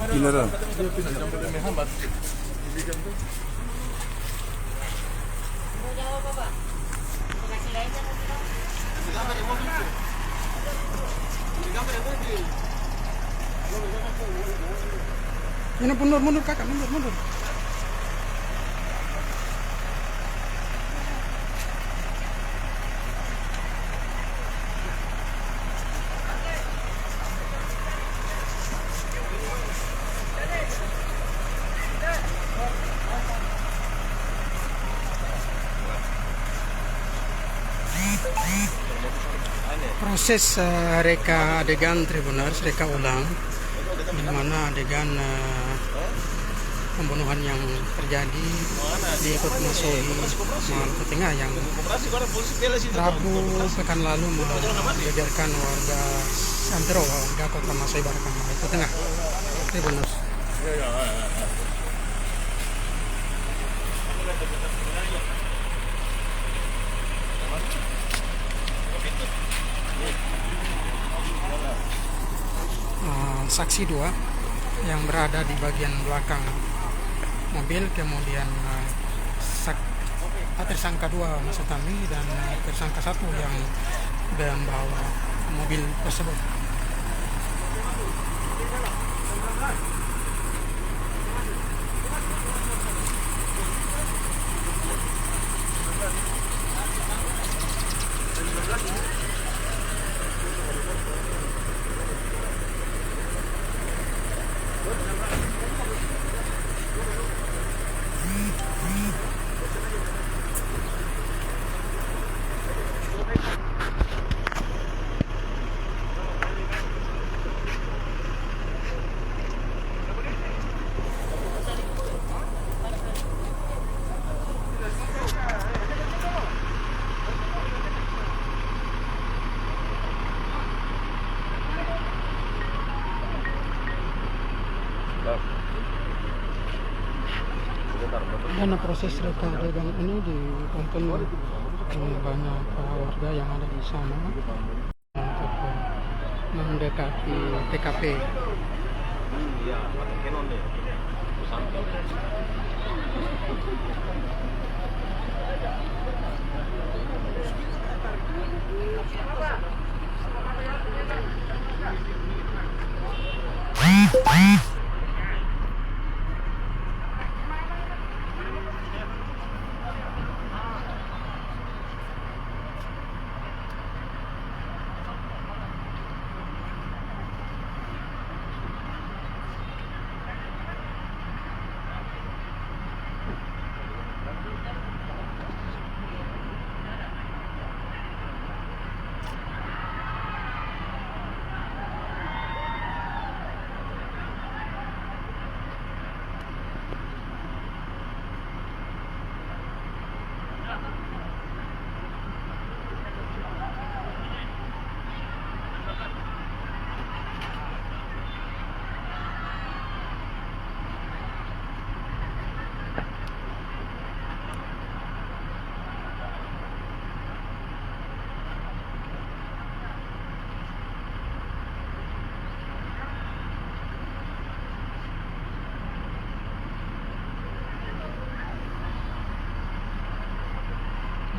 Beneran. Ini mundur kakak, mundur. Proses reka adegan Tribuners, reka ulang, di mana adegan pembunuhan yang terjadi di Kota Masoi, Maluku Tengah yang Rabu pekan lalu membeberkan warga Santero, warga Kota Masoi, Barakan, Maluku Tengah. Tribuners. Saksi 2 yang berada di bagian belakang mobil, kemudian tersangka 2 maksud kami, dan tersangka 1 yang membawa mobil tersebut. Dan proses reka adegan ini ditonton oleh banyak warga yang ada di sana untuk mendekati TKP.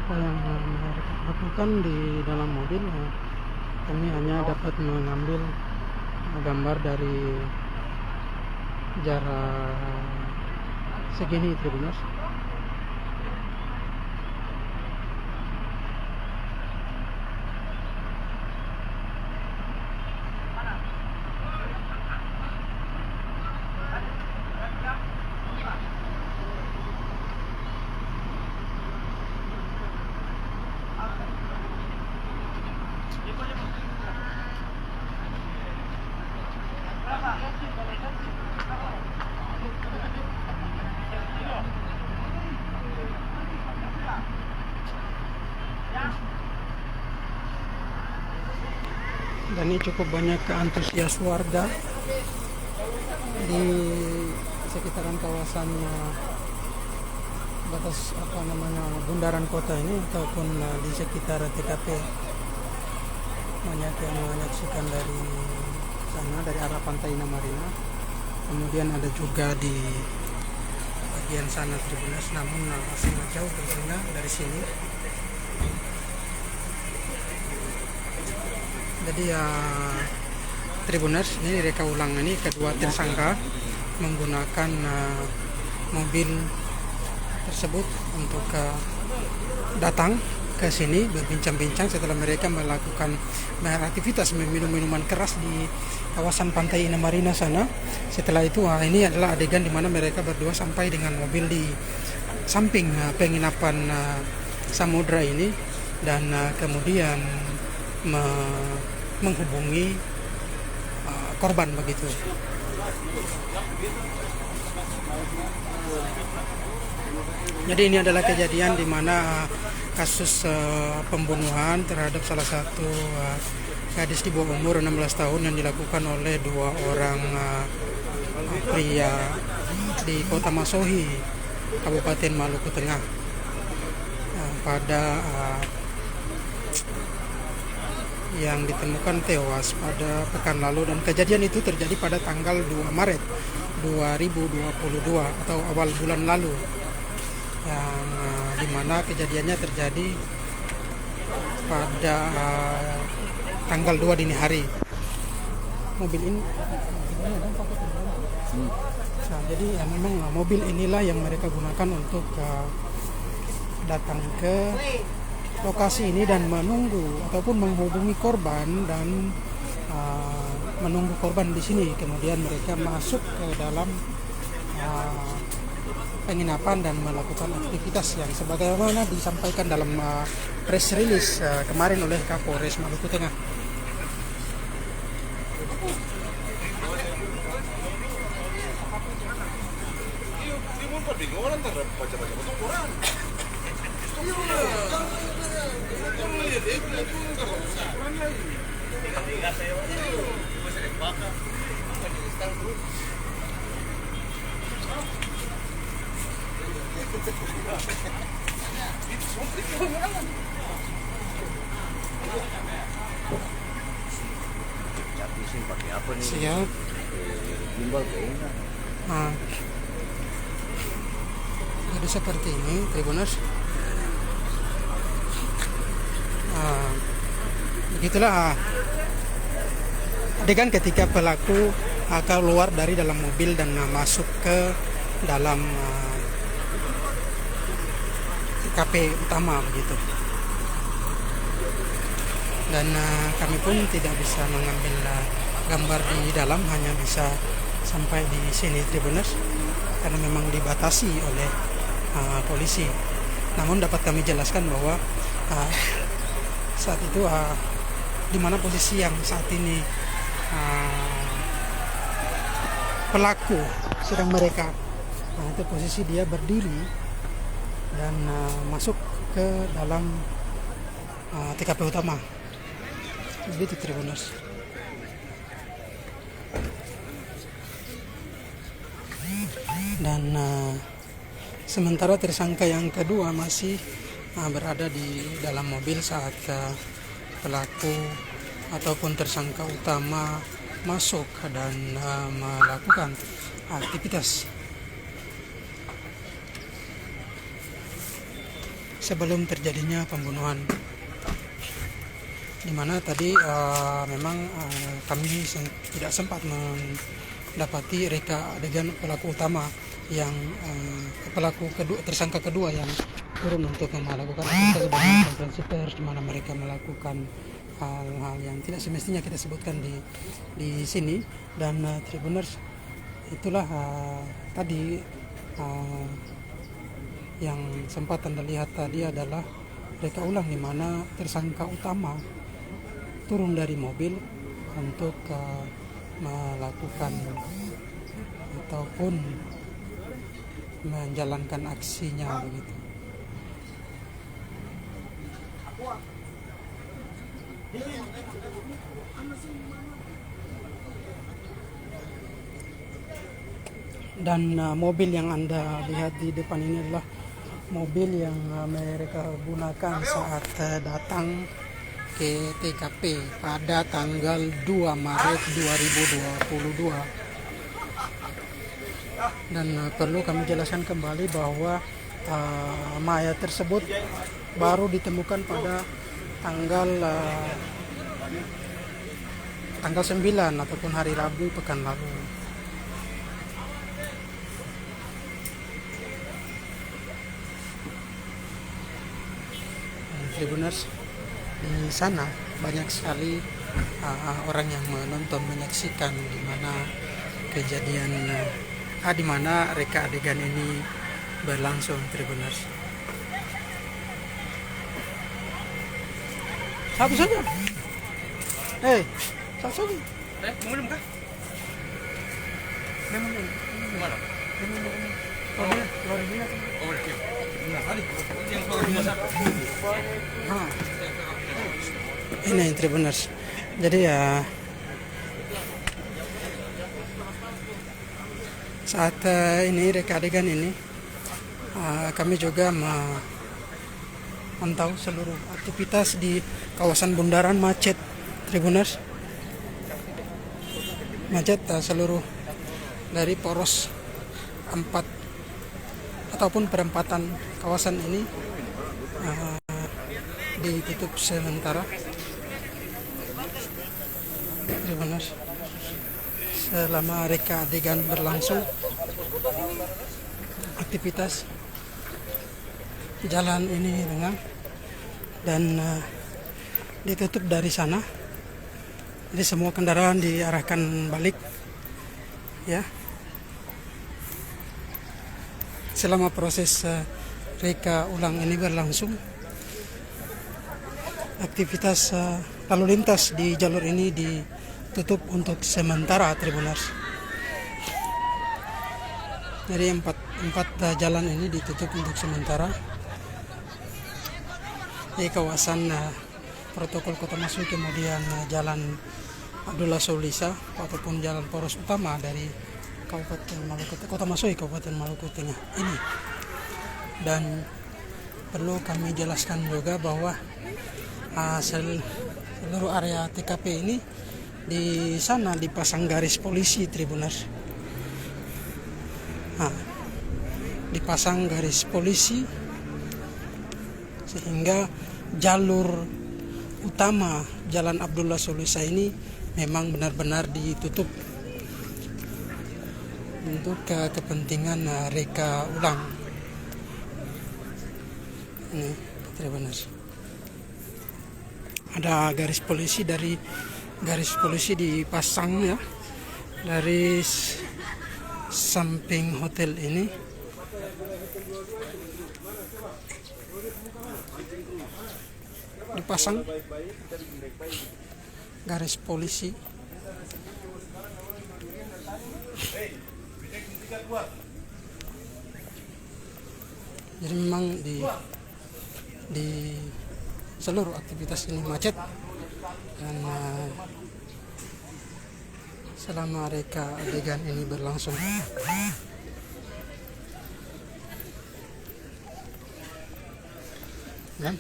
Apa yang mereka lakukan di dalam mobil, kami hanya dapat mengambil gambar dari jarak segini, Tribuners. Dan ini cukup banyak antusias warga di sekitaran kawasan batas bundaran kota ini ataupun di sekitar TKP banyak yang menyaksikan dari sana, dari arah pantai Indah Marina. Kemudian ada juga di bagian sana Tribuners, namun masih jauh tentunya dari sini. Jadi ya Tribuners, ini reka ulang ini kedua tersangka menggunakan mobil tersebut untuk datang ke sini berbincang-bincang setelah mereka melakukan aktivitas minum minuman keras di kawasan pantai Indah Marina sana. Setelah itu ini adalah adegan di mana mereka berdua sampai dengan mobil di samping penginapan Samudra ini, dan kemudian menghubungi korban begitu. Jadi ini adalah kejadian di mana kasus pembunuhan terhadap salah satu gadis di bawah umur 16 tahun yang dilakukan oleh dua orang pria di Kota Masohi, Kabupaten Maluku Tengah, pada yang ditemukan tewas pada pekan lalu, dan kejadian itu terjadi pada tanggal 2 Maret 2022 atau awal bulan lalu, yang dimana kejadiannya terjadi pada tanggal 2 dini hari. Mobil ini nah, jadi ya memang mobil inilah yang mereka gunakan untuk datang ke lokasi ini dan menunggu ataupun menghubungi korban dan menunggu korban di sini. Kemudian mereka masuk ke dalam penginapan dan melakukan aktivitas yang sebagaimana disampaikan dalam press release kemarin oleh Kapolres Maluku Tengah. Siap. Nah, jadi seperti ini Tribuners. Begitulah adegan ketika pelaku keluar dari dalam mobil dan masuk ke dalam TKP utama begitu. Dan kami pun tidak bisa mengambil gambar di dalam, hanya bisa sampai di sini Tribuners, karena memang dibatasi oleh polisi. Namun dapat kami jelaskan bahwa saat itu di mana posisi yang saat ini pelaku sedang mereka, itu posisi dia berdiri dan masuk ke dalam TKP utama. Begitu Tribuners. Dan sementara tersangka yang kedua masih berada di dalam mobil saat pelaku ataupun tersangka utama masuk dan melakukan aktivitas. Sebelum terjadinya pembunuhan, di mana tadi memang kami tidak sempat mendapati reka adegan pelaku utama yang pelaku kedua, tersangka kedua yang turun untuk melakukan konferensi pers, di mana mereka melakukan hal-hal yang tidak semestinya kita sebutkan di sini. Dan Tribuners, itulah tadi yang sempat Anda lihat tadi adalah reka ulang di mana tersangka utama turun dari mobil untuk melakukan ataupun menjalankan aksinya begitu. Dan mobil yang Anda lihat di depan ini adalah mobil yang mereka gunakan saat datang ke TKP pada tanggal 2 Maret 2022. Dan perlu kami jelaskan kembali bahwa mayat tersebut baru ditemukan pada tanggal 9 ataupun hari Rabu pekan lalu. Tribuners, di sana banyak sekali orang yang menonton, menyaksikan di mana kejadian di mana reka adegan ini berlangsung, Tribuners. Satu saja. Satu saja. Mau minum kah? Memang Gimana? Oh, dia luar biasa. Oh, oke. Nah, tadi yang luar biasa. Ini Tribuners. Jadi ya saat ini reka adegan ini kami juga memantau seluruh aktivitas di kawasan bundaran macet, Tribuners. Macet seluruh dari poros 4 ataupun perempatan kawasan ini ditutup sementara, Tribuners, selama reka adegan berlangsung. Aktivitas jalan ini lengang dan ditutup dari sana, jadi semua kendaraan diarahkan balik ya. Selama proses reka ulang ini berlangsung, aktivitas lalu lintas di jalur ini ditutup untuk sementara, Tribuners. Jadi empat jalan ini ditutup untuk sementara di kawasan protokol Kota Masui, kemudian jalan Abdullah Sulisa ataupun jalan poros utama dari Kabupaten Maluku, Kota Masui, Kabupaten Maluku Tengah ini. Dan perlu kami jelaskan juga bahwa seluruh area TKP ini di sana dipasang garis polisi, Tribuners. Dipasang garis polisi sehingga jalur utama jalan Abdullah Sulisa ini memang benar-benar ditutup untuk kepentingan reka ulang. Ini, Tribuners. Ada garis polisi dipasang ya dari samping hotel ini. Dipasang garis polisi. Jadi memang di seluruh aktivitas ini macet, dan selama reka adegan ini berlangsung. Dan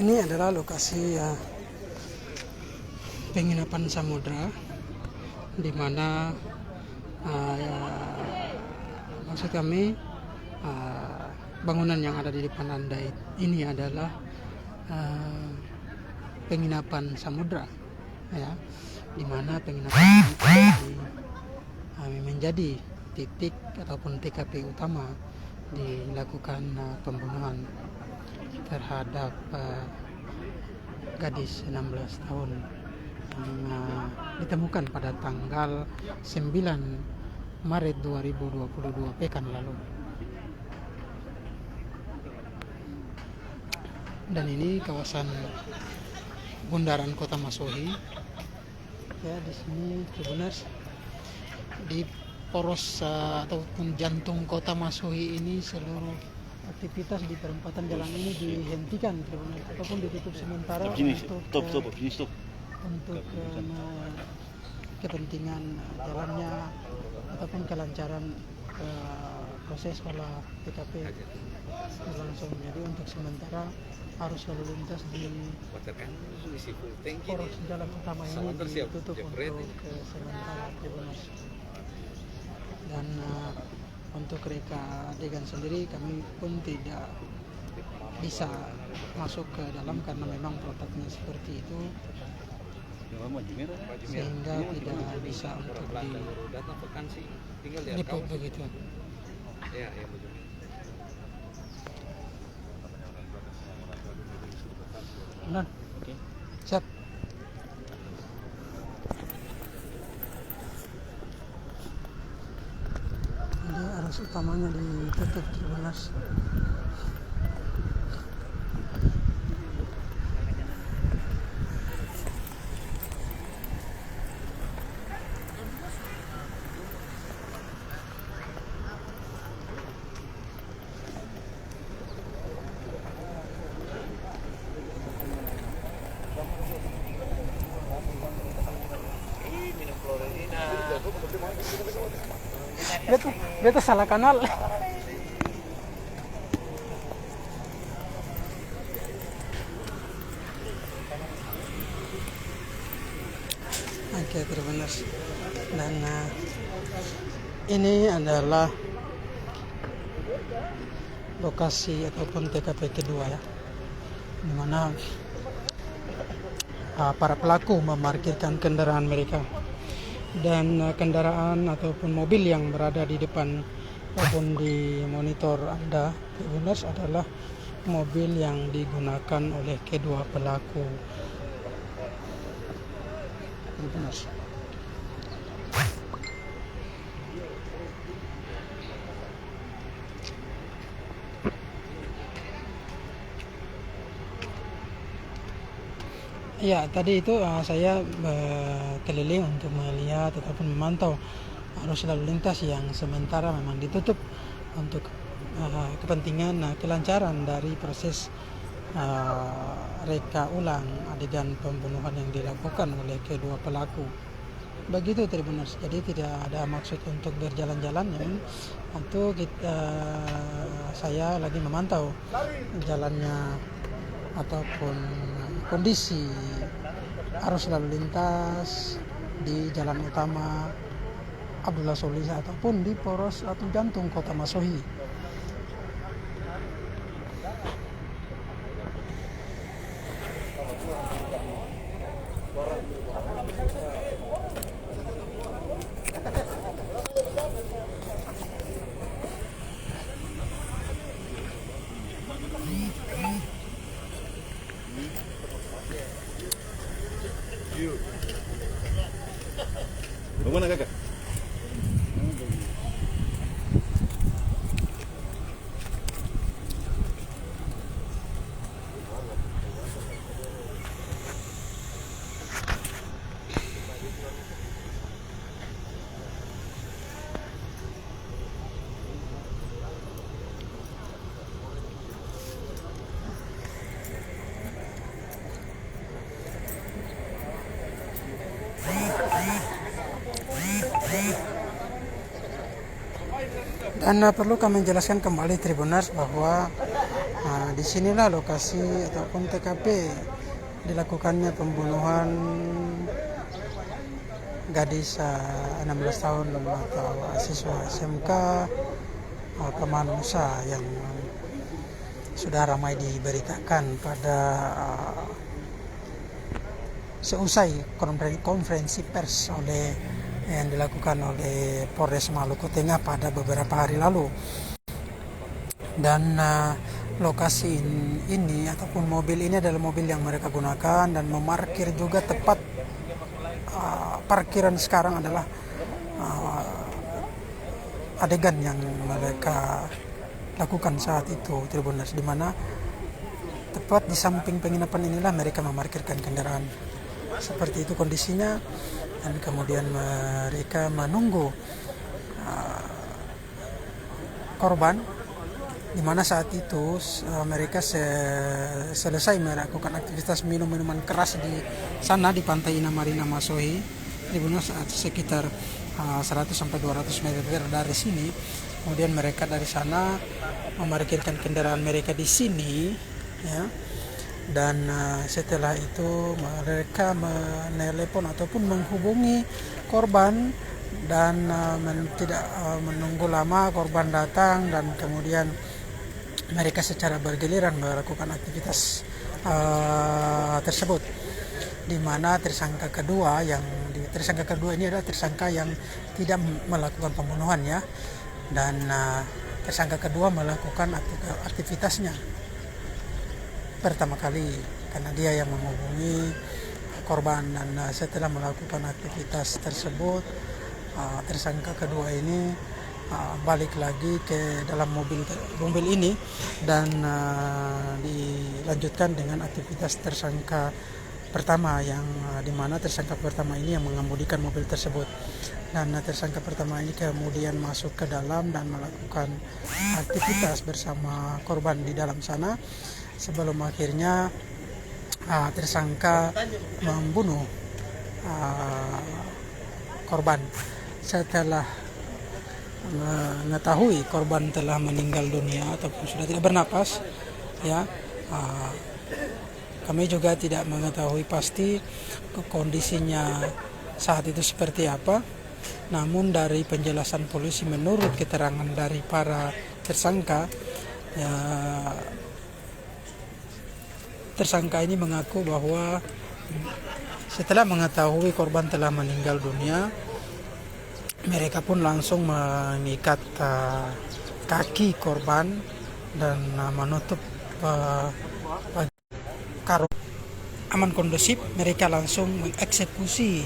ini adalah lokasi penginapan Samudra, di mana maksud kami bangunan yang ada di depan Anda ini adalah penginapan Samudra ya, di mana penginapan ini menjadi titik ataupun TKP utama dilakukan pembunuhan terhadap gadis 16 tahun yang ditemukan pada tanggal 9 Maret 2022 pekan lalu. Dan ini kawasan bundaran Kota Masui ya. Di sini Tribuners, di poros ataupun jantung Kota Masui ini seluruh aktivitas di perempatan jalan ini dihentikan ataupun ditutup sementara untuk kepentingan jalannya ataupun kelancaran proses olah TKP berlangsung. Jadi untuk sementara arus lalu lintas di poros jalan utama ini ditutup untuk sementara. Dan untuk reka adegan sendiri kami pun tidak bisa masuk ke dalam karena memang protapnya seperti itu, sehingga tidak bisa untuk diliput begitu. Benar? Siap. Jadi arus utamanya ditutup 13. Betul salah kanal. Oke, benar. Dan ini adalah lokasi ataupun TKP kedua ya, di mana para pelaku memarkirkan kendaraan mereka. Dan kendaraan ataupun mobil yang berada di depan maupun di monitor Anda adalah mobil yang digunakan oleh kedua pelaku. Benar. Ya, tadi itu saya keliling untuk melihat ataupun memantau arus lalu lintas yang sementara memang ditutup untuk kepentingan kelancaran dari proses reka ulang adegan pembunuhan yang dilakukan oleh kedua pelaku. Begitu Tribuners. Jadi tidak ada maksud untuk berjalan-jalan, namun untuk saya lagi memantau jalannya ataupun kondisi arus lalu lintas di jalan utama Abdullah Soliza ataupun di poros atau jantung kota Masohi. Bagaimana kakak? Dan perlu kami jelaskan kembali Tribuners bahwa disinilah lokasi ataupun TKP dilakukannya pembunuhan gadis 16 tahun atau siswa SMK Peman Musa yang sudah ramai diberitakan pada seusai konferensi pers yang dilakukan oleh Polres Maluku Tengah pada beberapa hari lalu. Dan lokasi ini ataupun mobil ini adalah mobil yang mereka gunakan dan memarkir juga tepat parkiran sekarang adalah adegan yang mereka lakukan saat itu Tribuners, di mana tepat di samping penginapan inilah mereka memarkirkan kendaraan. Seperti itu kondisinya, dan kemudian mereka menunggu korban di mana saat itu mereka selesai melakukan aktivitas minum minuman keras di sana di pantai Marina Masohi, di mana saat sekitar 100 sampai 200 meter dari sini. Kemudian mereka dari sana memarkirkan kendaraan mereka di sini, ya. Dan setelah itu mereka menelepon ataupun menghubungi korban dan tidak menunggu lama korban datang, dan kemudian mereka secara bergiliran melakukan aktivitas tersebut, di mana tersangka kedua ini adalah tersangka yang tidak melakukan pembunuhan, ya, dan tersangka kedua melakukan aktivitasnya pertama kali karena dia yang menghubungi korban, dan setelah melakukan aktivitas tersebut tersangka kedua ini balik lagi ke dalam mobil ini dan dilanjutkan dengan aktivitas tersangka pertama, yang dimana tersangka pertama ini yang mengemudikan mobil tersebut, dan tersangka pertama ini kemudian masuk ke dalam dan melakukan aktivitas bersama korban di dalam sana sebelum akhirnya tersangka membunuh korban. Setelah mengetahui korban telah meninggal dunia ataupun sudah tidak bernapas, ya, kami juga tidak mengetahui pasti kondisinya saat itu seperti apa. Namun dari penjelasan polisi, menurut keterangan dari para tersangka, ya, tersangka ini mengaku bahwa setelah mengetahui korban telah meninggal dunia, mereka pun langsung mengikat kaki korban dan menutup karung. Aman kondusif, mereka langsung mengeksekusi,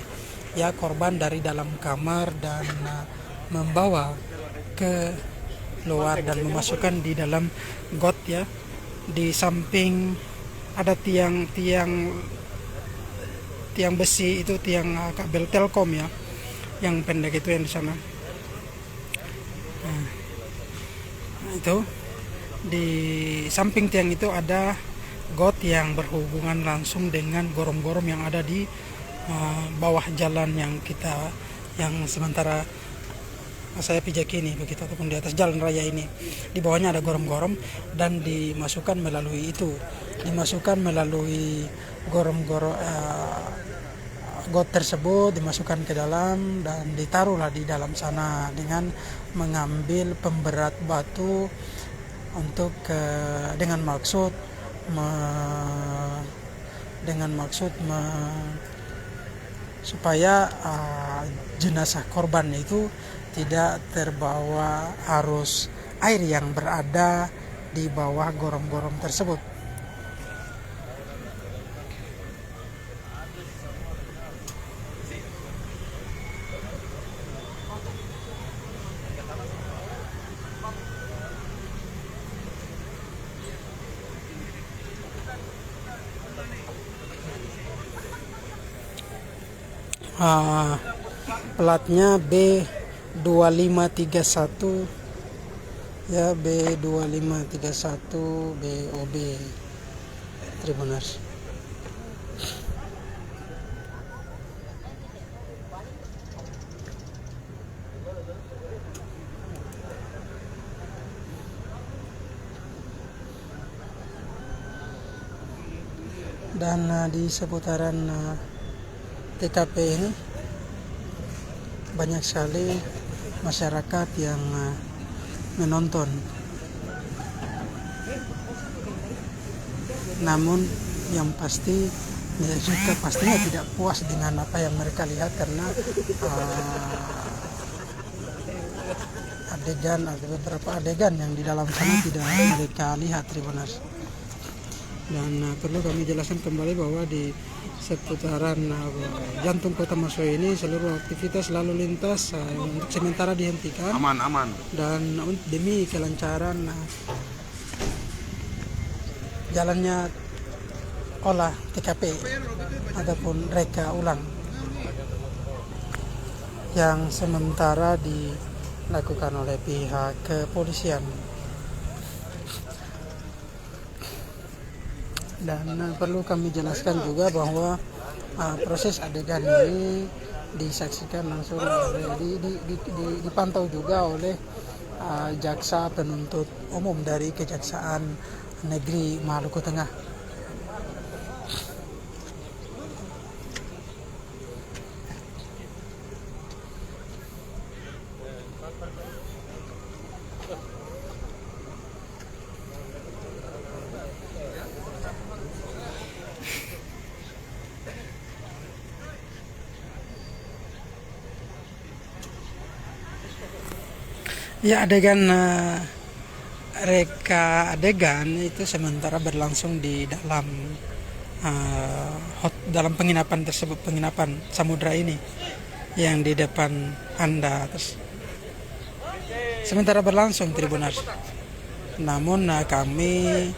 ya, korban dari dalam kamar dan membawa ke luar dan memasukkan di dalam got, ya. Di samping ada tiang besi, itu tiang kabel Telkom, ya, yang pendek itu yang di sana. Nah, itu di samping tiang itu ada got yang berhubungan langsung dengan gorong-gorong yang ada di bawah jalan yang sementara saya pijak ini begitu, ataupun di atas jalan raya ini. Di bawahnya ada gorong-gorong dan dimasukkan melalui gorong-gorong got tersebut, dimasukkan ke dalam dan ditaruhlah di dalam sana dengan mengambil pemberat batu untuk dengan maksud supaya jenazah korban itu tidak terbawa arus air yang berada di bawah gorong-gorong tersebut. Platnya B2531, ya, B2531 BOB Tribuners. Dan di seputaran TKP ini banyak sekali masyarakat yang menonton. Namun yang pasti mereka pastinya tidak puas dengan apa yang mereka lihat, karena ada beberapa adegan yang di dalam sana tidak mereka lihat, Tribuners. Dan perlu kami jelaskan kembali bahwa di seputaran jantung kota Masohi ini seluruh aktivitas lalu lintas untuk sementara dihentikan, aman, dan demi kelancaran jalannya olah TKP ataupun reka ulang yang sementara dilakukan oleh pihak kepolisian. Dan perlu kami jelaskan juga bahwa proses adegan ini disaksikan langsung dipantau juga oleh jaksa penuntut umum dari Kejaksaan Negeri Maluku Tengah. Ya, adegan reka adegan itu sementara berlangsung di dalam dalam penginapan tersebut, penginapan Samudra ini yang di depan Anda. Sementara berlangsung Tribuners. Namun kami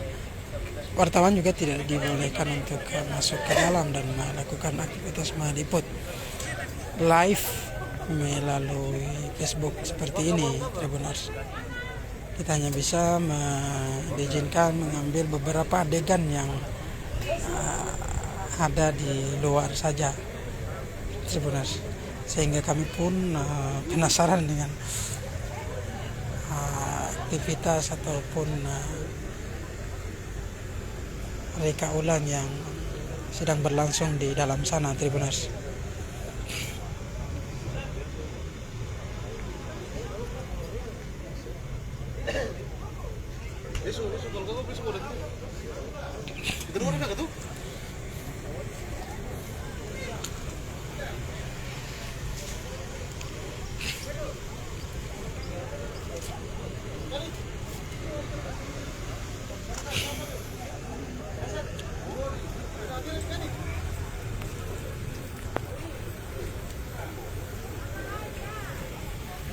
wartawan juga tidak dibolehkan untuk masuk ke dalam dan melakukan aktivitas meliput live melalui Facebook seperti ini, Tribuners. Kita hanya bisa diizinkan mengambil beberapa adegan yang ada di luar saja, Tribuners. Sehingga kami pun penasaran dengan aktivitas ataupun reka ulang yang sedang berlangsung di dalam sana, Tribuners.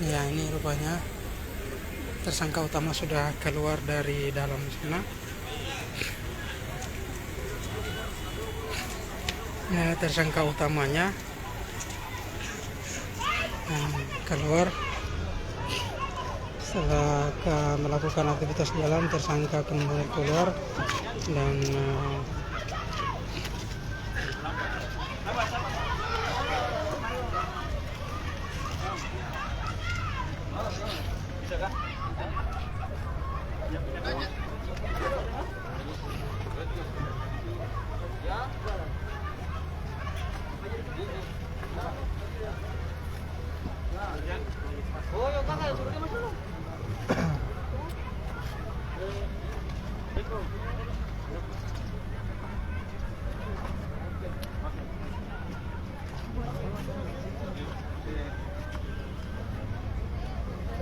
Ya, ini rupanya tersangka utama sudah keluar dari dalam sana. Nah, tersangka utamanya keluar setelah melakukan aktivitas jalan. Tersangka kemudian keluar dan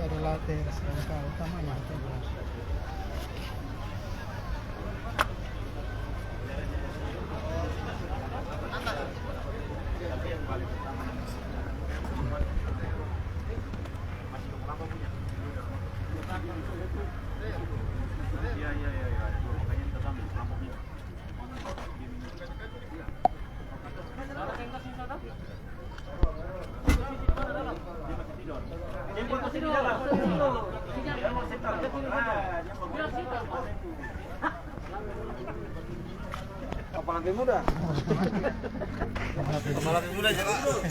adalah tersangka utamanya. Lebih mudah. Malah lebih mudah jangan dulu.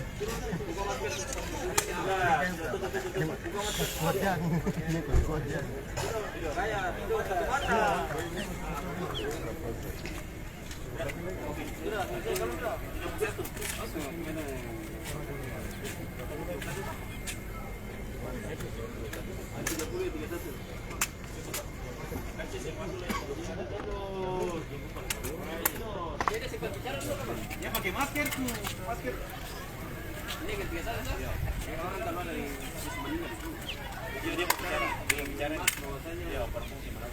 Ya pakai masker tuh, masker. Ini kebiasaan kan? Orang kalau dari meninggal itu. Jadi dia bicara, bahwasanya ya berfungsi mana?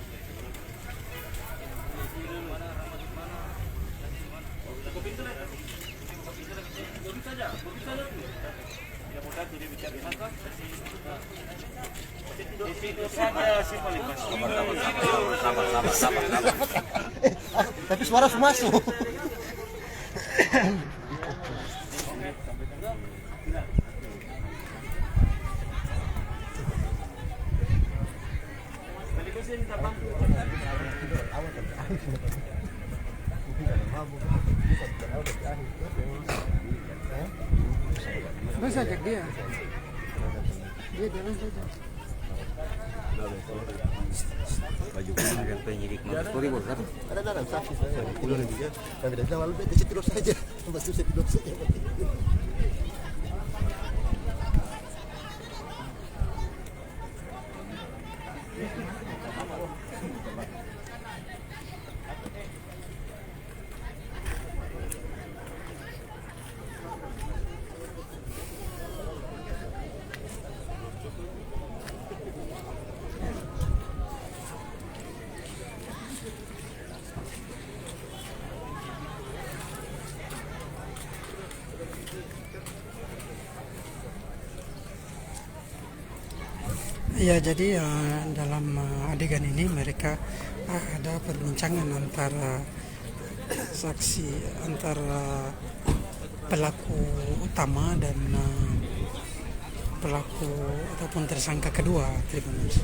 Kopi itu deh. Kopi saja. Ya mudah jadi bicara apa? Itu saja simpel pas. Sabar. Tapi suara masuk. Bisa ajak dia. Dia jalan saja. Baju kan penyidik Mabes Polri bos kan? Ada saksi saya. Pulang juga. Kami dah jawab lebih di situ saja. Tempat itu situ saja. Ya, jadi dalam adegan ini mereka ada perbincangan antara saksi, antara pelaku utama dan pelaku ataupun tersangka kedua Tribunus.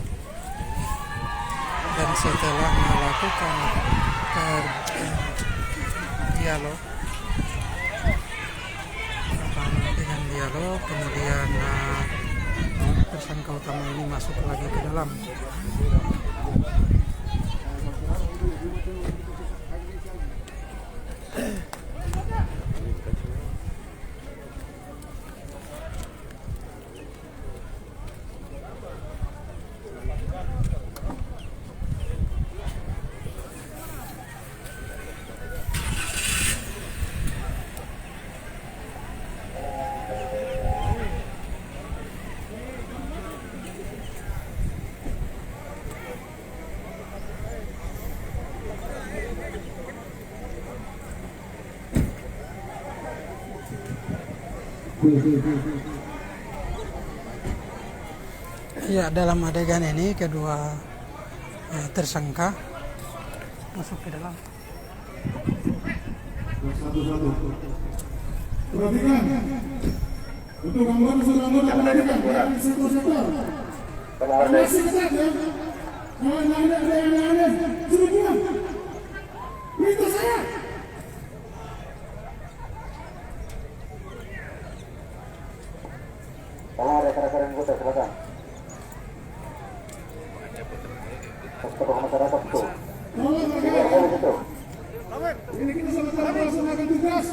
Dan setelah melakukan dialog dengan dialog, kemudian tersangka utama ini masuk lagi ke dalam. Ya, dalam adegan ini kedua tersangka masuk ke dalam. Perhatikan untuk anggota perhatikan satu sektor. Masih saja kalau ada yang aneh suruh pulang. Itu saya. Kalau ada rekan-rekan anggota silakan. Tokoh masyarakat itu. Ini kita sama-sama melaksanakan tugas.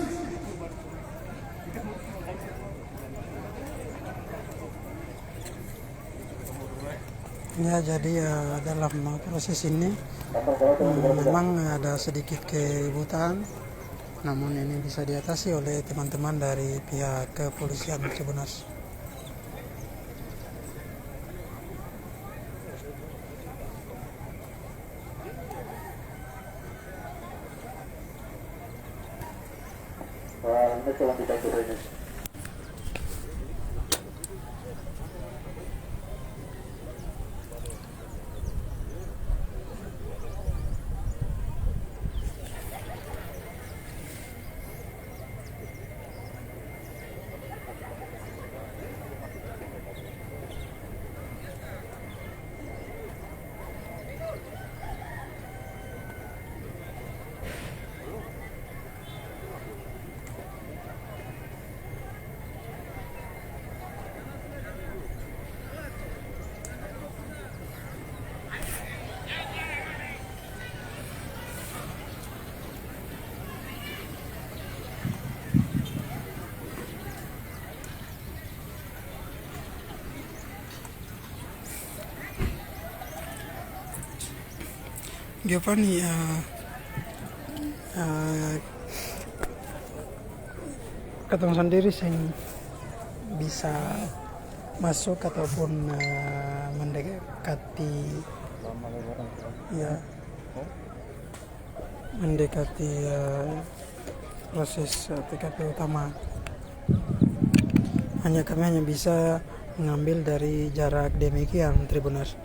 Ya, jadi dalam proses ini memang ada sedikit keributan, namun ini bisa diatasi oleh teman-teman dari pihak kepolisian Cibodas. Giovanni, ketemu sendiri sing bisa masuk ataupun mendekati proses TKP utama. Kami hanya bisa mengambil dari jarak demikian, Tribuners.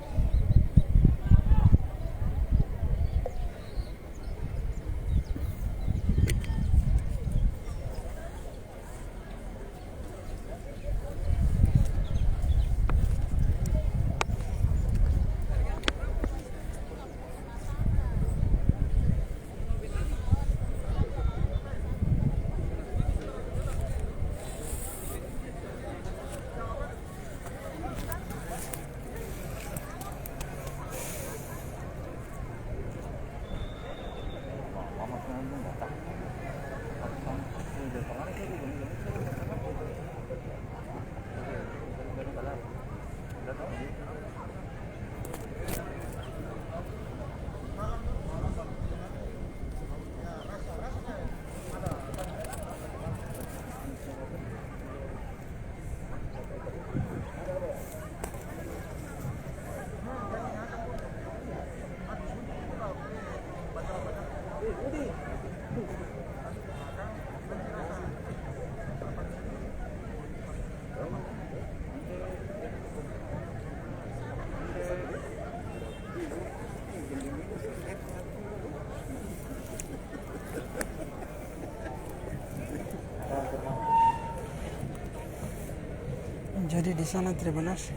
Jadi di sana Tribuners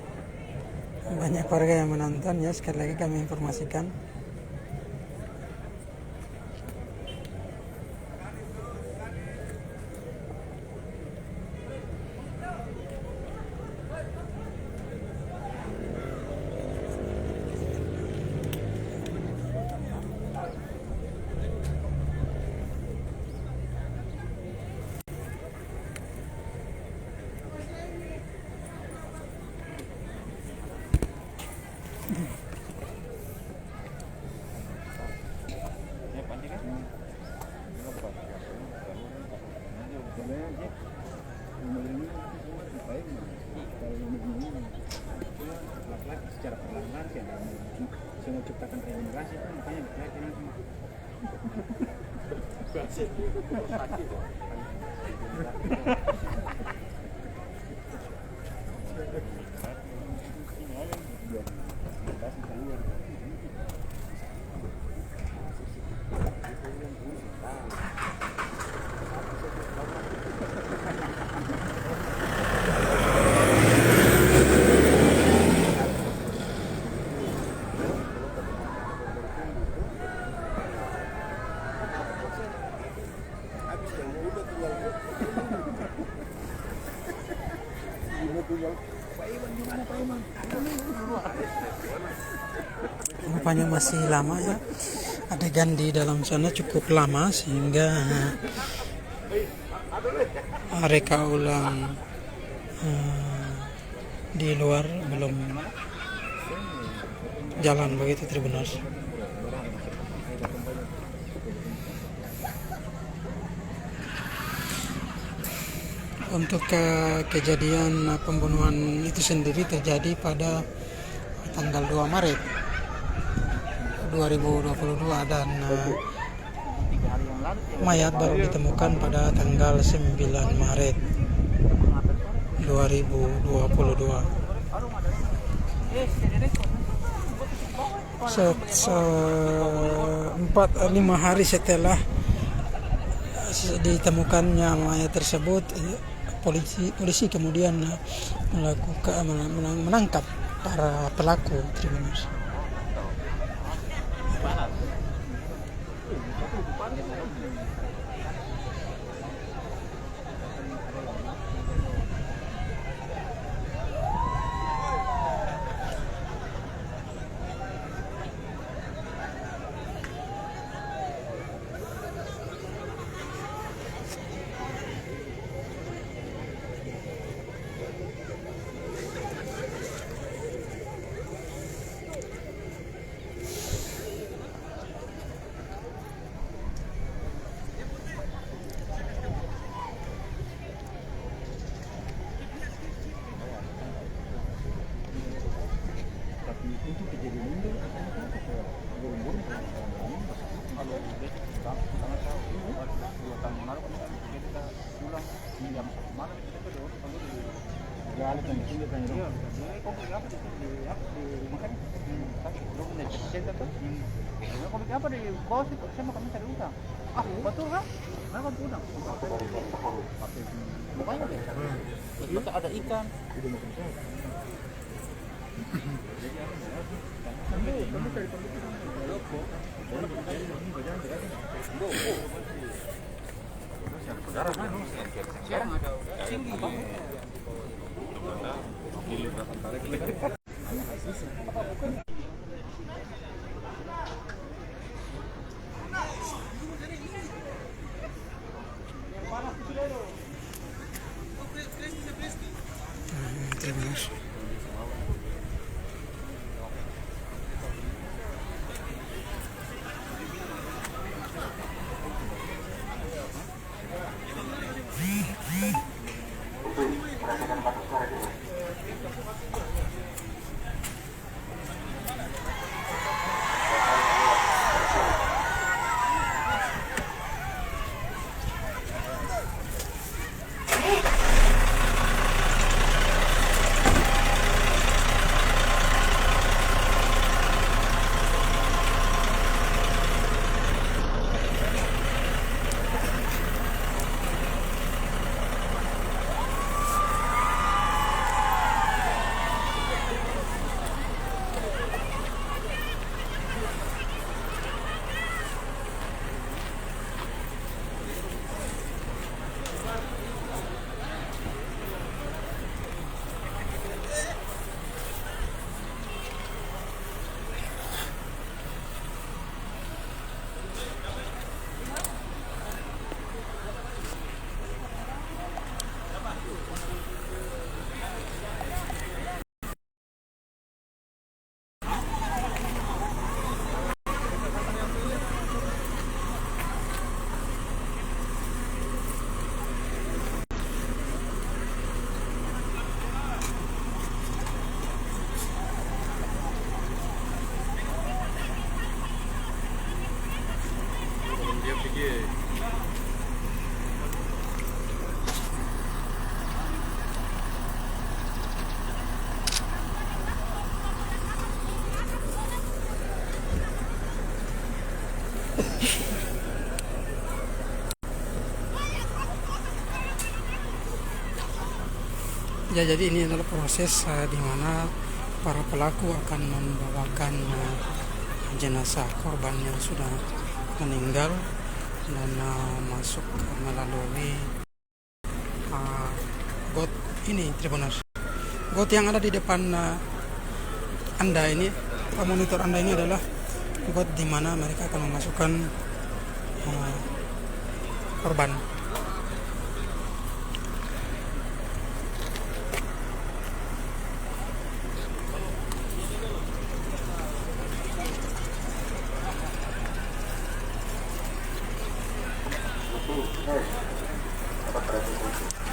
banyak warga yang menonton ya, sekali lagi kami informasikan. Secara perlahan sih ada yang menciptakan regenerasi kan, makanya berkaitan nanti. Rupanya masih lama ya, adegan di dalam sana cukup lama sehingga reka ulang di luar belum jalan begitu Tribuners. Untuk kejadian pembunuhan itu sendiri terjadi pada tanggal 2 Maret 2022 dan mayat baru ditemukan pada tanggal 9 Maret 2022. 4-5 hari setelah ditemukannya mayat tersebut, polisi kemudian menangkap para pelaku Tribuners. Apa di bawah sih? Saya mau kami cari utang. Ah, betul kan? Mana kan utang? Makanya deh. Betul ada ikan. Tribuners. Ya, jadi ini adalah proses di mana para pelaku akan membawakan jenazah korban yang sudah meninggal dan masuk melalui got ini, Tribuners. Got yang ada di depan Anda ini, monitor Anda ini adalah got di mana mereka akan memasukkan korban.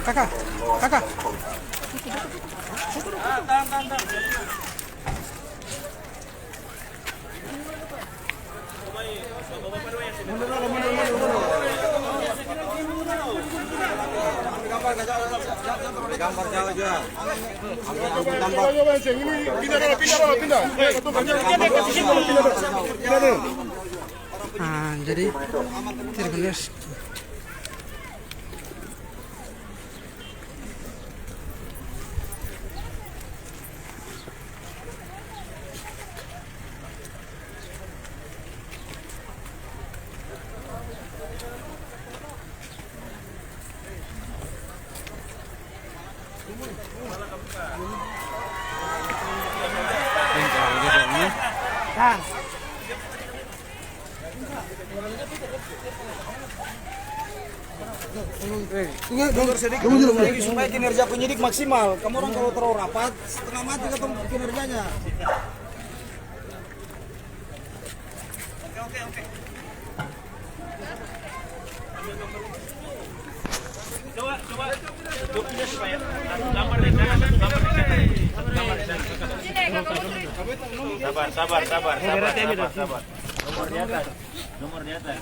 Kakak. Jadi Tribuners, supaya kinerja penyidik maksimal. Kamu orang kalau terlalu rapat, setengah mati ketemu kinerjanya. Sabar. Nomor di atas.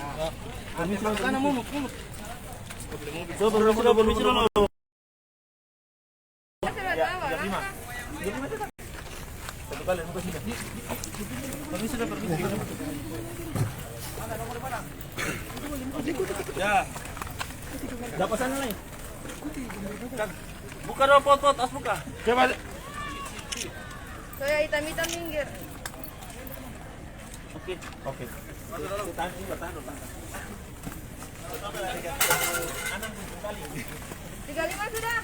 Dapat sana nih. Buka dong pot, as buka. Coba. Saya hitam-hitam minggir. Oke. Tahan. 35 sudah.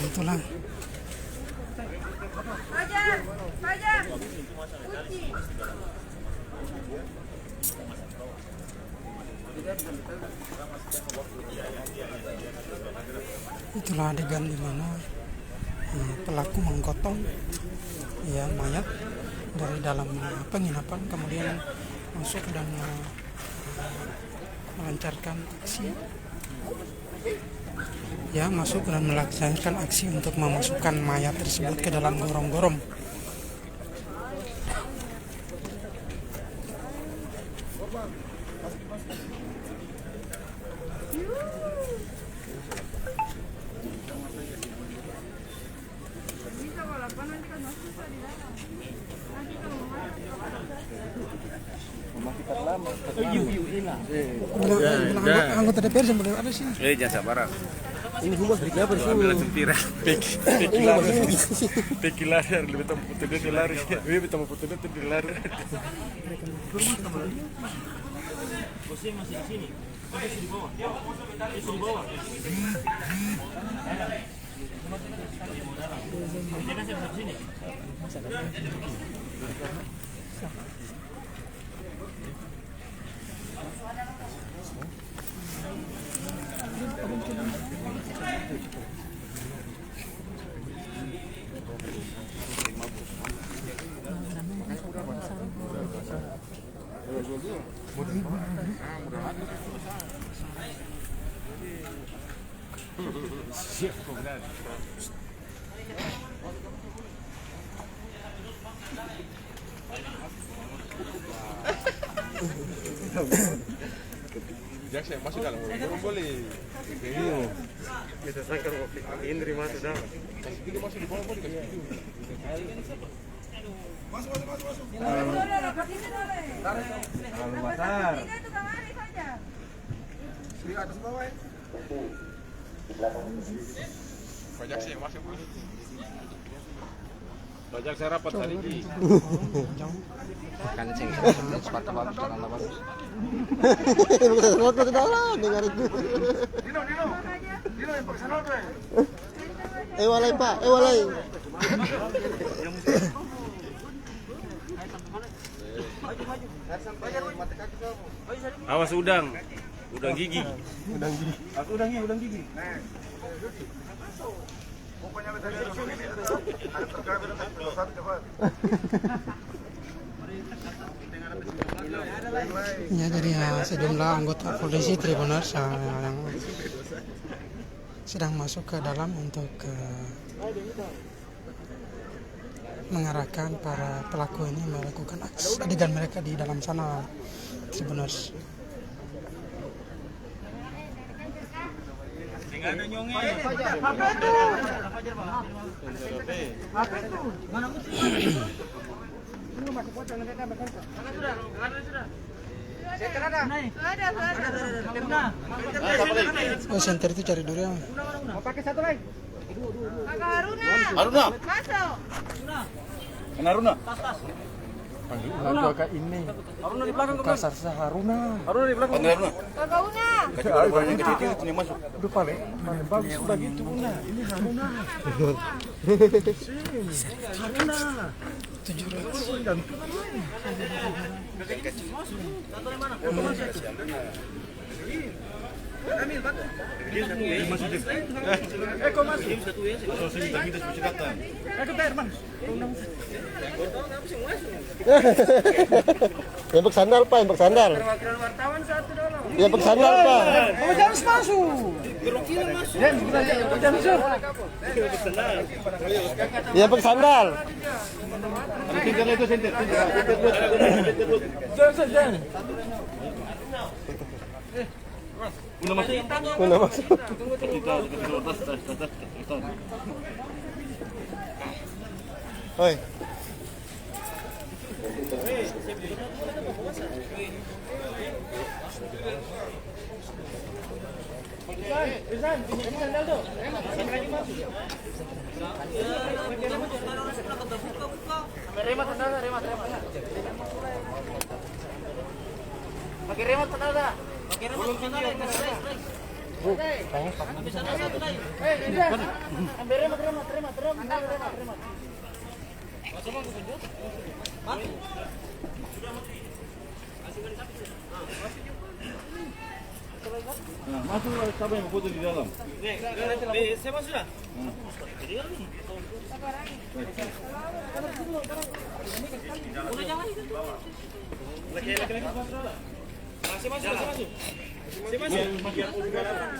Itulah. Fajar. Kunci. Itulah adegan di mana pelaku menggotong mayat dari dalam penginapan, kemudian masuk dan melancarkan aksi. Masuk dan melaksanakan aksi untuk memasukkan mayat tersebut ke dalam gorong-gorong. Anggota DPR yang ada sih. Jangan sabar. Ini humas berikutnya apa sih? Langsung viral. Pekilar lebih tahu putih dia lari. Lebih tahu putih dia lari. Bosnya masih di sini. Masih di bawah. Masih di bawah. Jangan saya di sini. Jaksa yang masuk dalam, belum boleh. Bisa sangkar Indri masuk dah. Kasih video masuk di bawah, boleh kasih video. Masuk. Terlalu besar. Tukang Arif aja. Di atas bawah ya. Pak Jaksa yang masuk. Pak Jaksa rapat tadi di. Kancing, sepatu bagus, celana bagus. Waktu dalam dengar itu. Dino yang pakai sandal tuh. Walai Pak, walai. Awas udang gigi. Udang gigi. Pokoknya ada terkait coba. Ya, jadi sejumlah anggota polisi Tribuners yang sedang masuk ke dalam untuk mengarahkan para pelaku ini melakukan adegan mereka di dalam sana, Tribuners. Oh, center itu cari dulu ya. Kakak Haruna. Masuk. Haruna. Haruna agak ini. Haruna di belakang Kasar Haruna. Haruna di belakang. Kakak Una. Orang yang kecil itu masuk. Udah paling bagus udah gitu Una. Ini Haruna. Haruna. 700 dan Yang bersandal Pak, yang bersandal. Yang bersandal Pak. harus masuk. Yang bersandal. Udah masuk. Oi. Pakai remote pedal dah. Ambil remote. Masuk siapa yang foto di dalam? Saya masuk dah. Saya masuk. Di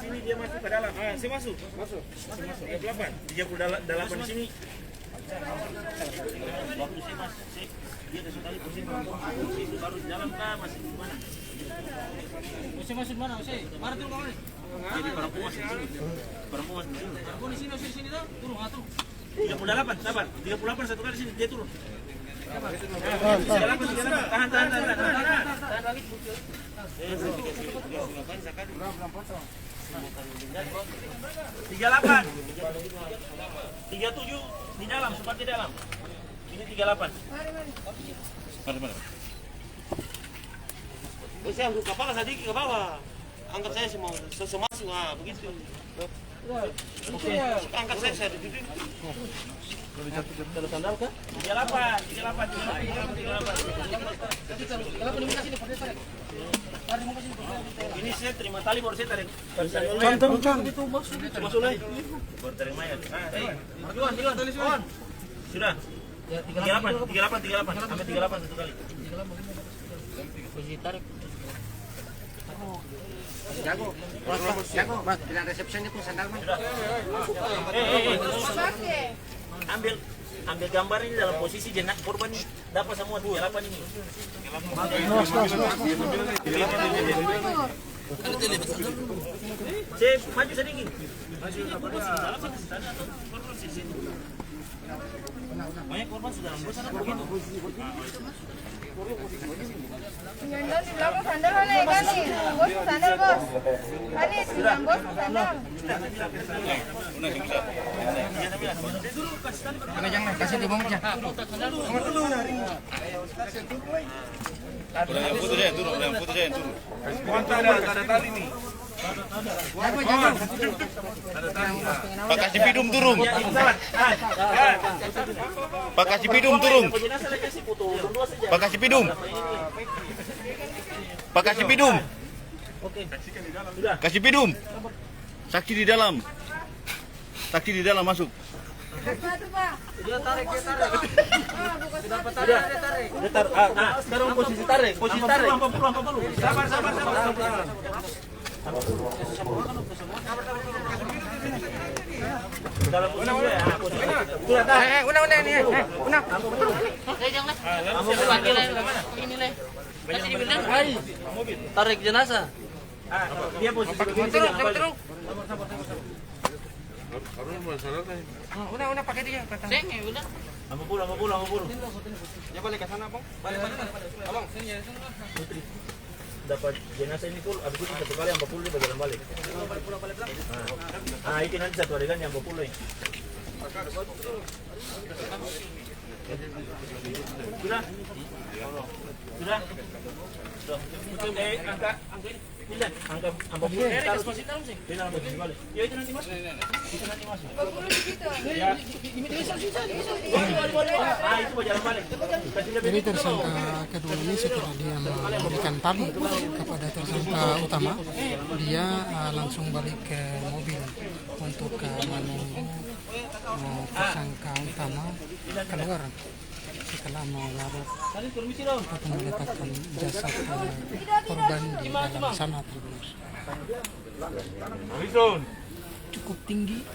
sini dia masuk ke dalam. Saya masuk. Masuk. 38 di sini. Waktu saya masuk, dia ada sekali posisi itu baru jalan kah masih di mana? Saya masuk mana? Mana turun kawan? Jadi perempuan masih di sini. Perempuan di sini. Perempuan di sini tuh turun, turun. 38, sabar. 38 satu kali sini dia turun. 38. Tahan. Tahan lagi. 38. 37 di dalam, sempat di dalam. Ini 38. Mari. Saya angkat kepala sedikit ke bawah. Angkat saya semua masuk, begitu. Angkat saya duduk. Kalau sandal kah? 38. Ini saya terima tali baru saya tarik. Cantang itu masuk lagi. Baru tarik mayat. Juan. Sudah. 38. Sampai 38 satu kali. Posisi tarik. Jago, Mas, bilang resepsinya pun sandal Mas. Ambil gambar ini dalam posisi jenak korban ini. Dapat semua 38 ini. Saya maju sedikit. Maju di dalam atau korban di sini. Banyak korban sudah dalam bus ada begitu. Nyandar di belakang sandal mana ikan nih? Bos sandal bos. Ani bilang bos sandal. Karena jangan kasih di bawah aja. Yang foto saya turun, yang foto saya turun. Ada tali nih. Pak Kasih Pidum turun. Pak Kasih Pidum turun. Pak Kasih Pidum. Pak Kasih Pidum. Kasih Pidum. Saksi di dalam. Saksi di dalam masuk. Satu pak. Dia tarik. Sudah tarik. Sekarang posisi tarik. Sabar. Dalam posisi ya. Una nih. Una. Tarik jenazah. Dia posisi begini. Una pakai dia. Ambo pulang. Ya balik ke sana, Bang. Balik. Abang, sini ya. Dapat jenazah ini pul, abis itu satu kali yang puluh dia berjalan balik. Itu nanti satu adegan yang puluh. Sudah. Angka puluh. Dia posisi balik. Ya itu nanti masuk. Bulu di situ. Itu berjalan balik. Jadi tersangka kedua ini setelah dia memberikan tali kepada tersangka utama, dia langsung balik ke mobil untuk menunggu tersangka utama keluar setelah melarut atau meletakkan jasad korban di dalam sana. Cukup tinggi,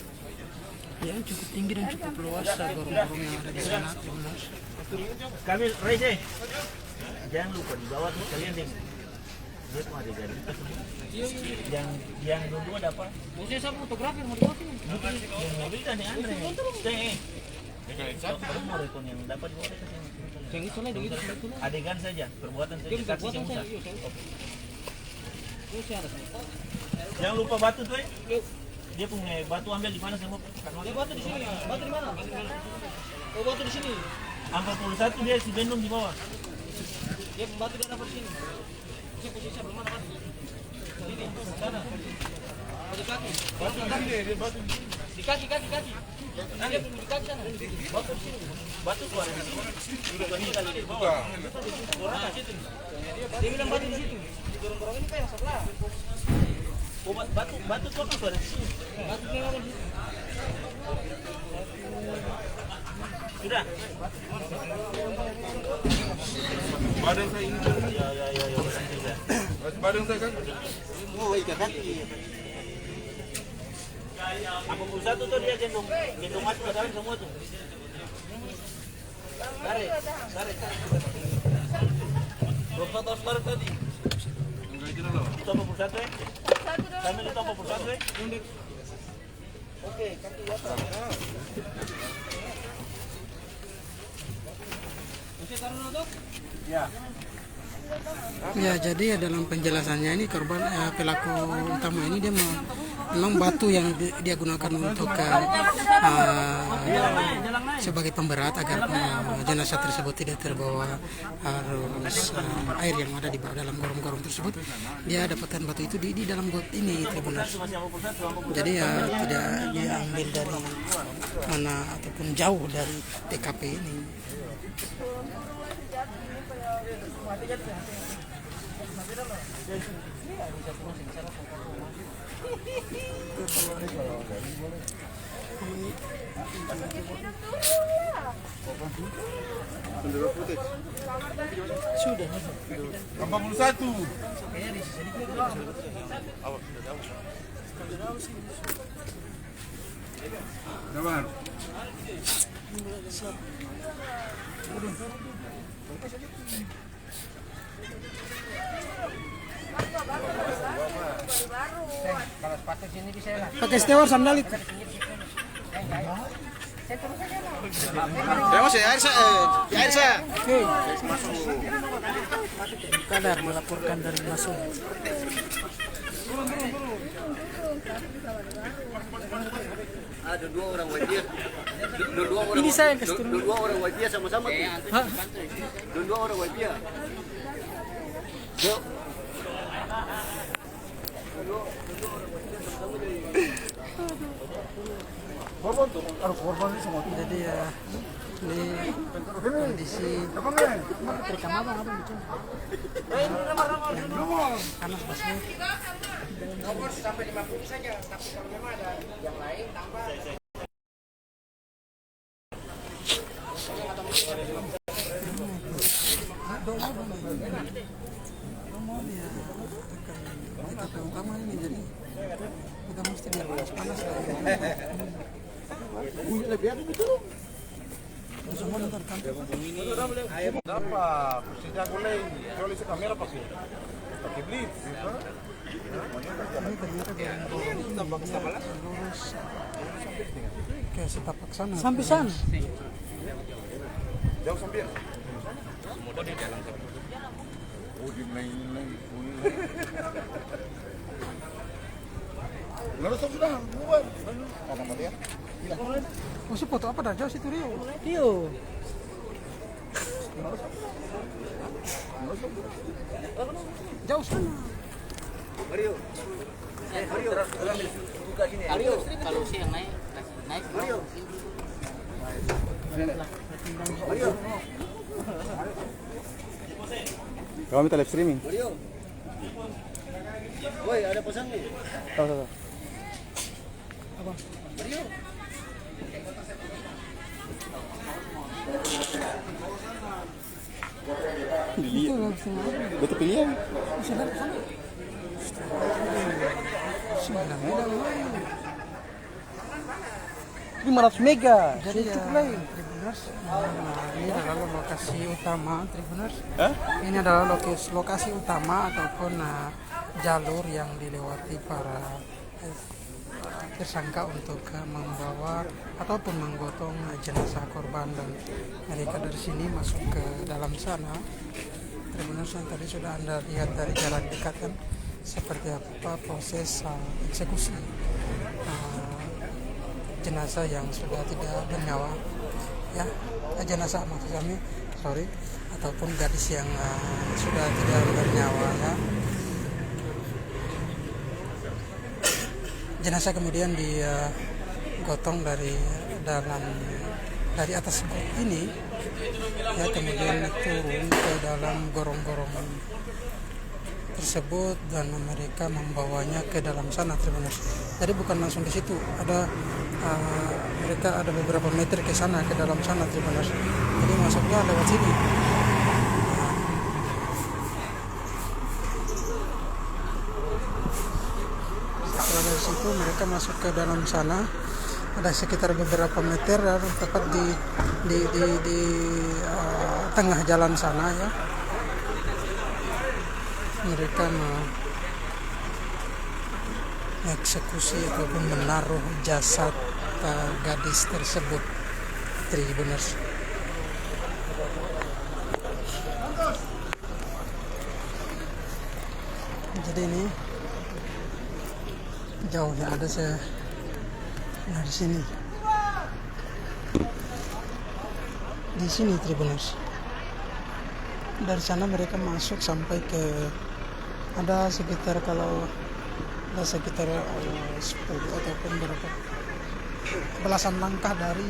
ya cukup tinggi dan cukup luas gorong-gorong yang ada di sana. Kamil, Reze, jangan lupa di bawah tuh kalian yang lihat mau ada jadi yang dulu ada apa? Saya sama fotografer mau dibuat ini. Yang mobil kan yang Andre. Baru mau rekon yang dapat bawa Yang itu lah, adegan saja, perbuatan saja, saksi yang usah. Jangan lupa batu tuh. Dia punya batu ambil di mana semua? Dia batu di sini. Batu di mana? Oh, batu di sini. 41 dia si bendung di bawah. Dia batu di dapat sini. Saya posisi belum ada batu. Ini sana. Di kaki. Batu di sini, dia batu di sini. Di kaki. Dia di kaki sana. Batu di sini. Batu keluar di sini. Bukan ini kali di bawah. Orang di situ. Dia bilang batu di situ. Di gorong-gorong ini kayak sebelah. Oh, batu tuh keluar di sini. Batu memang di sini. Sudah. Badan saya ini. Ya. Badan saya kan. Oh, ikan kaki. Apa satu tuh dia gendong masuk ke dalam semua tuh. Tarik. Berapa tahun baru tadi? Itu apa satu ya? Kami itu apa satu ya? Oke, kaki atas. Ya, jadi dalam penjelasannya ini korban pelaku utama ini dia memang batu yang dia gunakan untuk sebagai pemberat agar jenazah tersebut tidak terbawa arus air yang ada di bawah dalam gorong-gorong tersebut. Dia dapatkan batu itu di dalam got ini, Tribuners. Jadi ya tidak diambil dari mana ataupun jauh dari TKP ini. Sudah. 41. Sabar. baru. Kalau sepatu sini bisa lah. Pakai steward sandal itu. Saya terus aja mau. Ya mas, air saya. Oke. Kadar melaporkan dari masuk. Ada 2 orang wajib. Dua orang. Ini saya yang kasih turun. 2 orang wajib sama-sama tuh. Hah? 2 orang wajib. Yuk. Jadi ya ini kondisi rekam abang gitu. Panas basnya. Sampai 50 saja, tapi kalau memang ada yang lain tambah. Utama ini jadi kita mesti biar panas lah. Lebih ada itu. Semua nonton kan. Dapat, presiden boleh jual isi kamera pakai blitz. Ini ternyata dari lurus ke setapak sana. Sampai sana. Jauh sampai. Lalu sudah buat. Apa dia? Oh, si foto apa dah? Jauh situ Rio. Rio. Jauh sana. Mario. Mario, kalau sih yang naik. Mario. Kami minta live streaming. Mario. Woi, ada pesan nih. Tahu. Apa? Mario. Itu langsung. Betul pilihan. Sana. 500 mega. Jadi ya, Tribuners, ini adalah lokasi utama Tribuners. Ini adalah lokasi utama ataupun jalur yang dilewati para tersangka untuk membawa ataupun menggotong jenazah korban, dan mereka dari sini masuk ke dalam sana. Tribuners, yang tadi sudah Anda lihat dari jalan dekat kan seperti apa proses eksekusi jenazah yang sudah tidak bernyawa, ya, jenazah maksud kami, ataupun gadis yang sudah tidak bernyawa, ya. Jenazah kemudian digotong dari atas got ini, ya, kemudian turun ke dalam gorong-gorong tersebut dan mereka membawanya ke dalam sana, Tribuners. Jadi bukan langsung di situ, mereka ada beberapa meter ke sana, ke dalam sana, Tribuners. Jadi masuknya lewat sini. Setelah dari situ mereka masuk ke dalam sana, ada sekitar beberapa meter, tepat di tengah jalan sana, ya. Mereka mengeksekusi ataupun menaruh jasad gadis tersebut, Tribuners. Jadi ini jauhnya ada dari sini. Di sini, Tribuners. Dari sana mereka masuk sampai ke ada sekitar 10 ataupun berapa belasan langkah dari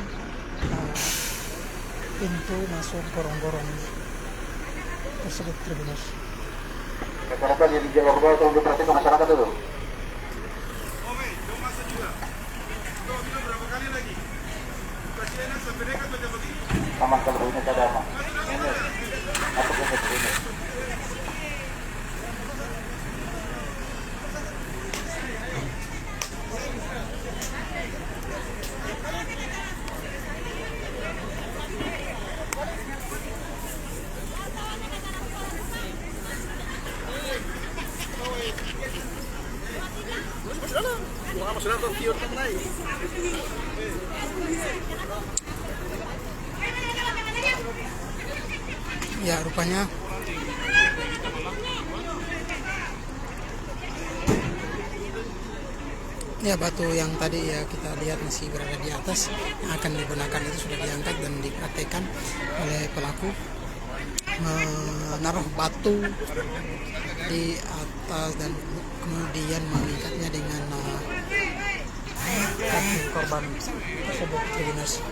pintu masuk gorong-gorong tersebut, Tribuners. Rekan-rekan yang di jalur bawah tolong diperhatikan masyarakat dulu. Aman kalau ini ada aman. Masuk ke sini. Ya, rupanya ya batu yang tadi ya kita lihat masih berada di atas yang akan digunakan itu sudah diangkat dan dipraktekkan oleh pelaku, menaruh batu di atas dan kemudian mengikatnya dengan kaki korban tersebut. Tribuners.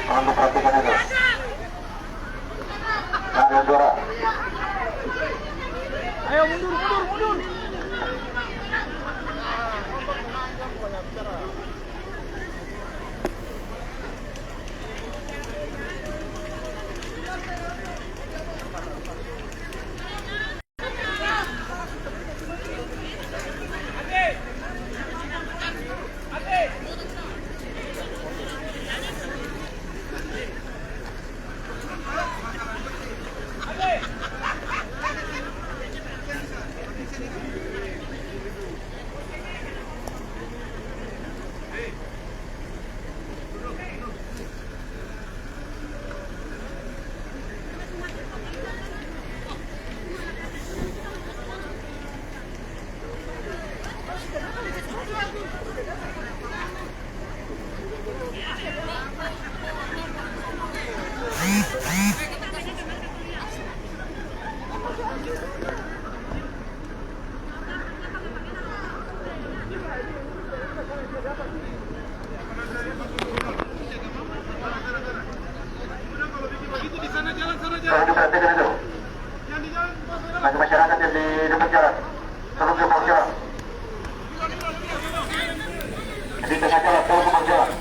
Tolong diperhatikan itu. Ada suara. Ayo mundur. Tolong diperhatikan itu. Bagi masyarakat yang di depan jalan, tolong ke bawah jalan. Di tengah jalan, tolong ke bawah jalan.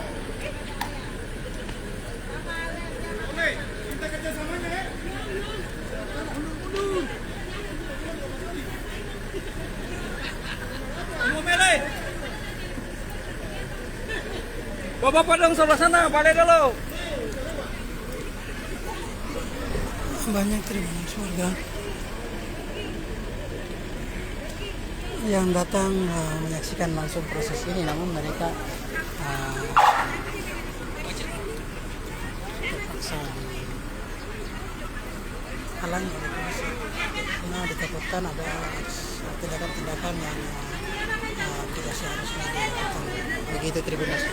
Bapak dong sebelah sana, balik dulu. Banyak tribuners warga yang datang menyaksikan langsung proses ini, namun mereka terpaksa halangi oleh polisi karena ditakutkan ada tindakan-tindakan yang tidak seharusnya dilakukan. Begitu tribuners.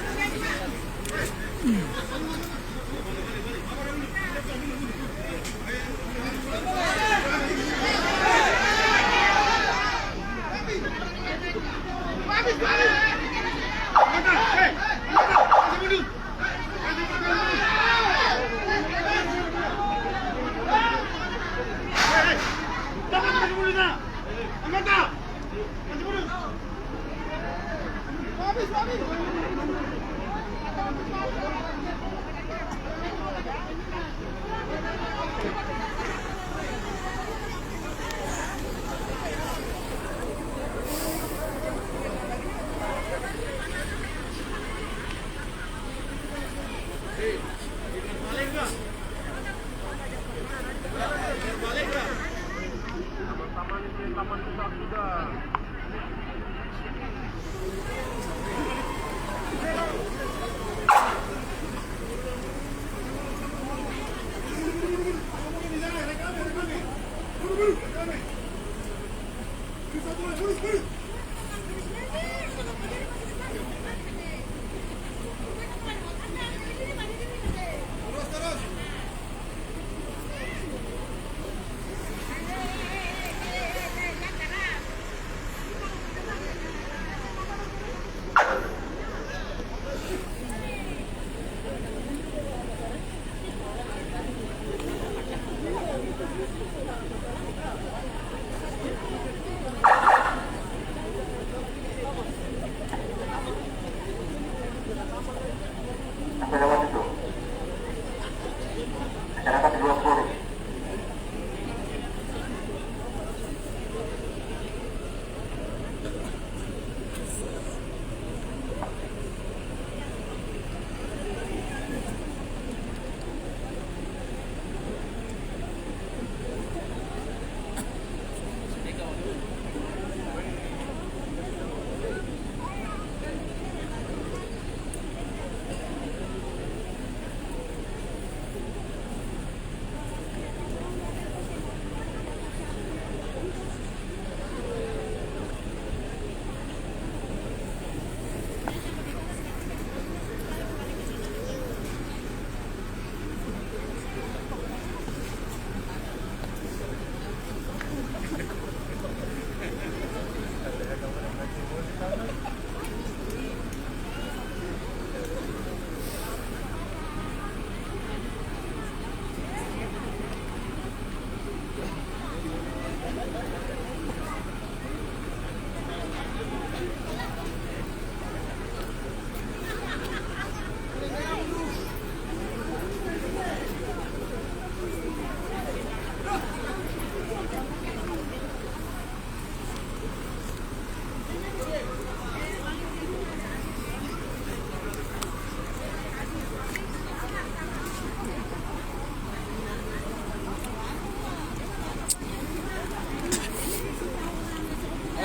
Buru, buru.